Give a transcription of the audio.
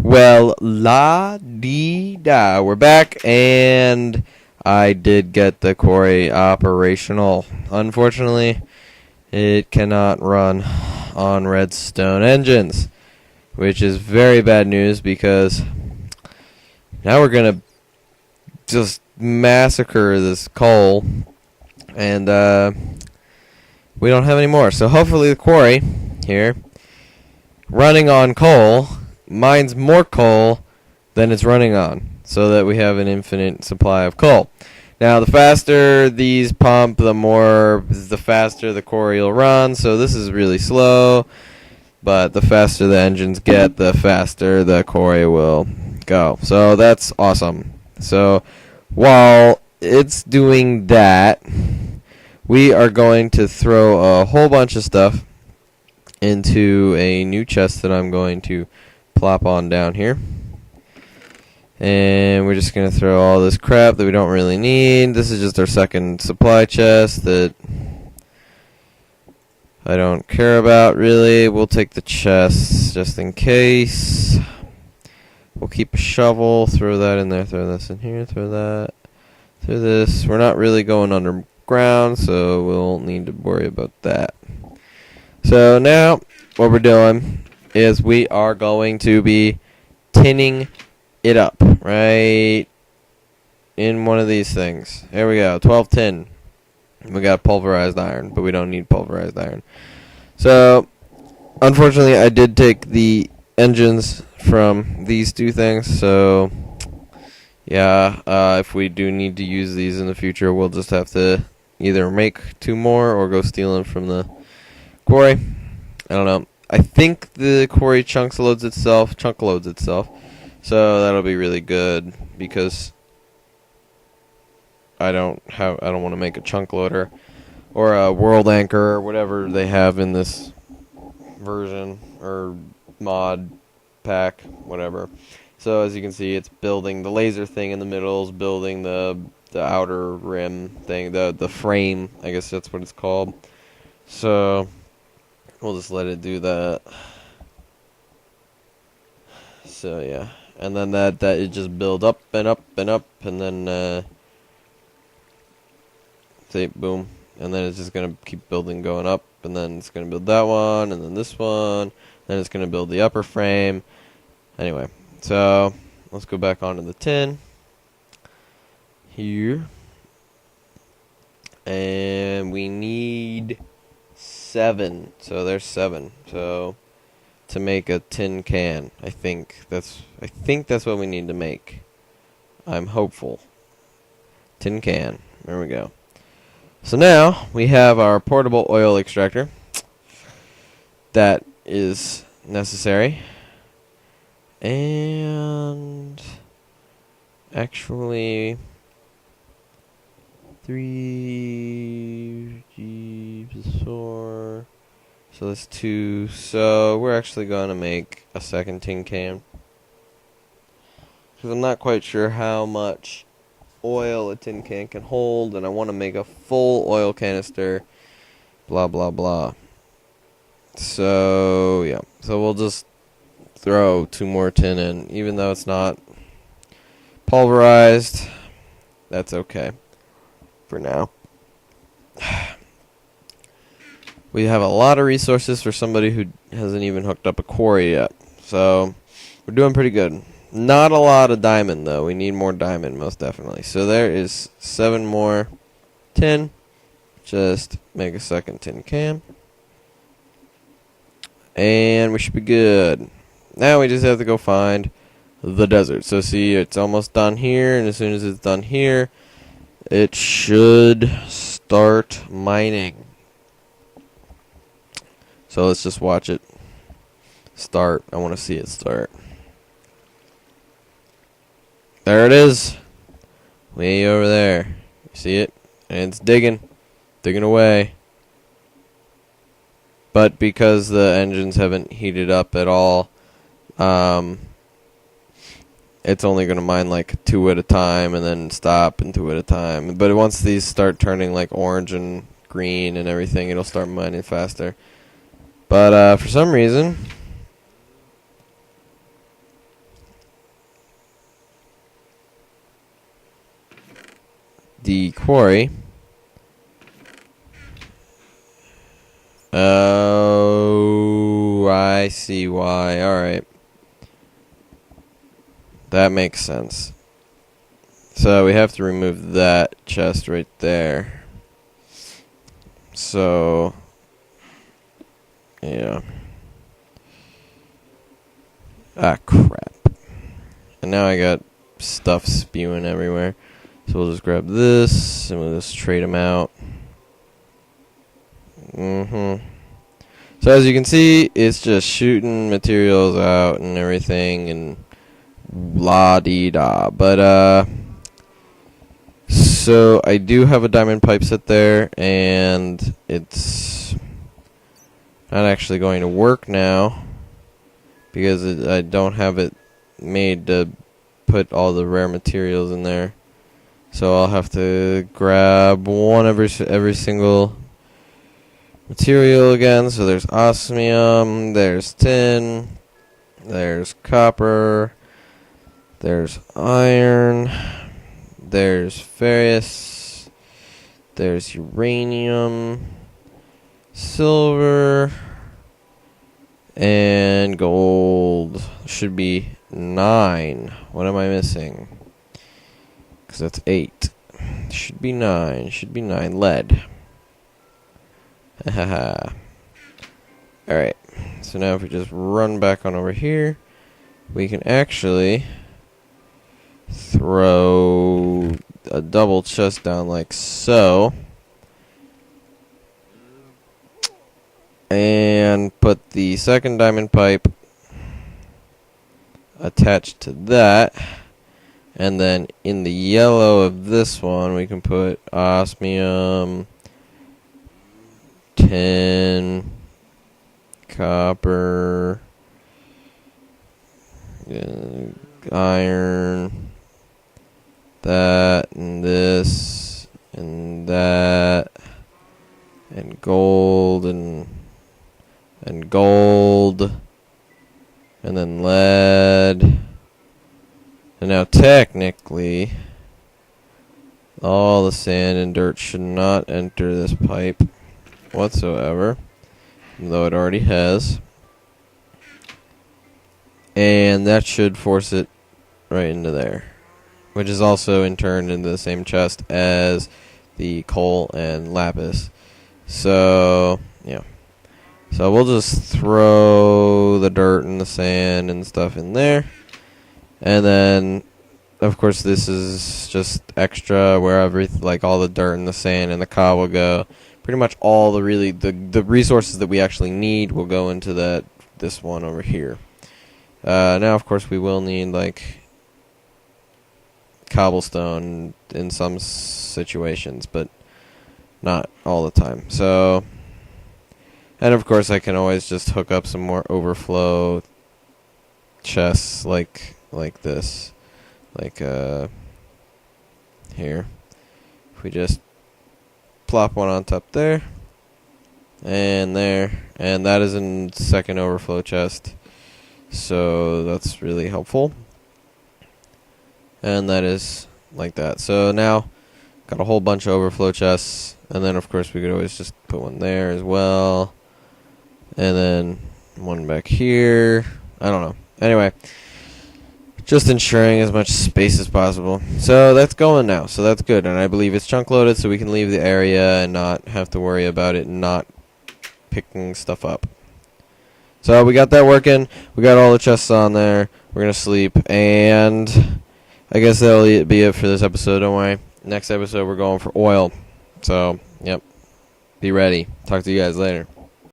Well, la dee da. We're back, and I did get the quarry operational. Unfortunately, it cannot run on redstone engines, which is very bad news because now we're gonna just massacre this coal, and we don't have any more. So hopefully the quarry here, running on coal, mines more coal than it's running on, so that we have an infinite supply of coal. Now, the faster these pump, the faster the quarry will run. So this is really slow, but the faster the engines get, the faster the quarry will go. So that's awesome. So while it's doing that, we are going to throw a whole bunch of stuff into a new chest that I'm going to plop on down here. And we're just going to throw all this crap that we don't really need. This is just our second supply chest that I don't care about, really. We'll take the chests just in case. We'll keep a shovel, throw that in there, throw this in here, throw that, throw this. We're not really going underground, so we won't need to worry about that. So now, what we're doing is we are going to be tinning it up right in one of these things. Here we go, 12 tin. We got pulverized iron, but we don't need pulverized iron. So, unfortunately, I did take the engines from these two things, so yeah, if we do need to use these in the future, we'll just have to either make two more or go steal them from the quarry. I don't know. I think the quarry chunk loads itself, so that'll be really good because I don't want to make a chunk loader or a world anchor or whatever they have in this version or mod pack, whatever. So as you can see, it's building the laser thing in the middle, is building the outer rim thing, the frame, I guess that's what it's called. So we'll just let it do that. So yeah, and then that it just build up and up and up, and then say boom, and then it's just gonna keep building, going up, and then it's gonna build that one, and then this one, then it's gonna build the upper frame. Anyway, so let's go back onto the tin here, and we need 7. So there's 7. So to make a tin can, I think that's what we need to make. I'm hopeful. Tin can. There we go. So now we have our portable oil extractor that is necessary. And actually 3 4. So that's 2. So we're actually going to make a second tin can, because I'm not quite sure how much oil a tin can hold, and I want to make a full oil canister, blah blah blah. So yeah, so we'll just throw 2 more tin in, even though it's not pulverized. That's okay for now. We have a lot of resources for somebody who hasn't even hooked up a quarry yet, so we're doing pretty good. Not a lot of diamond, though. We need more diamond, most definitely. So there is 7 more tin. Just make a second tin can, and we should be good. Now we just have to go find the desert. So see, it's almost done here, and as soon as it's done here, it should start mining. So let's just watch it start. I want to see it start. There it is. Way over there. You see it? And it's digging away. But because the engines haven't heated up at all, it's only going to mine like 2 at a time and then stop, and 2 at a time. But once these start turning like orange and green and everything, it'll start mining faster. But for some reason, the quarry. Oh, I see why. Alright. That makes sense. So we have to remove that chest right there. So, yeah. Ah, crap. And now I got stuff spewing everywhere. So we'll just grab this, and we'll just trade them out. So as you can see, it's just shooting materials out and everything, and la-dee-da. But, so I do have a diamond pipe set there, and it's not actually going to work now, because I don't have it made to put all the rare materials in there. So I'll have to grab one every single material again. So there's osmium, there's tin, there's copper, there's iron, there's ferrous, there's uranium, silver, and gold. Should be 9. What am I missing? Because that's 8. Should be 9. Should be 9. Lead. Haha. Alright. So now if we just run back on over here, we can actually throw a double chest down like so. And put the second diamond pipe attached to that. And then in the yellow of this one, we can put osmium, tin, copper, iron, that, and this, and that, and gold, and gold, and then lead. And now technically, all the sand and dirt should not enter this pipe whatsoever, even though it already has. And that should force it right into there, which is also in turn into the same chest as the coal and lapis. So, yeah. So we'll just throw the dirt and the sand and stuff in there. And then, of course, this is just extra where all the dirt and the sand and the cobble go. Pretty much all the resources that we actually need will go into this one over here. Now, of course, we will need cobblestone in some situations, but not all the time. So, and of course, I can always just hook up some more overflow chests like this, here. If we just plop one on top there, and that is in second overflow chest, so that's really helpful. And that is like that. So now, got a whole bunch of overflow chests, and then of course we could always just put one there as well, and then one back here. I don't know. Anyway, just ensuring as much space as possible. So that's going now. So that's good. And I believe it's chunk loaded, so we can leave the area and not have to worry about it not picking stuff up. So we got that working. We got all the chests on there. We're going to sleep. And I guess that'll be it for this episode. Don't worry. Next episode, we're going for oil. So, yep. Be ready. Talk to you guys later.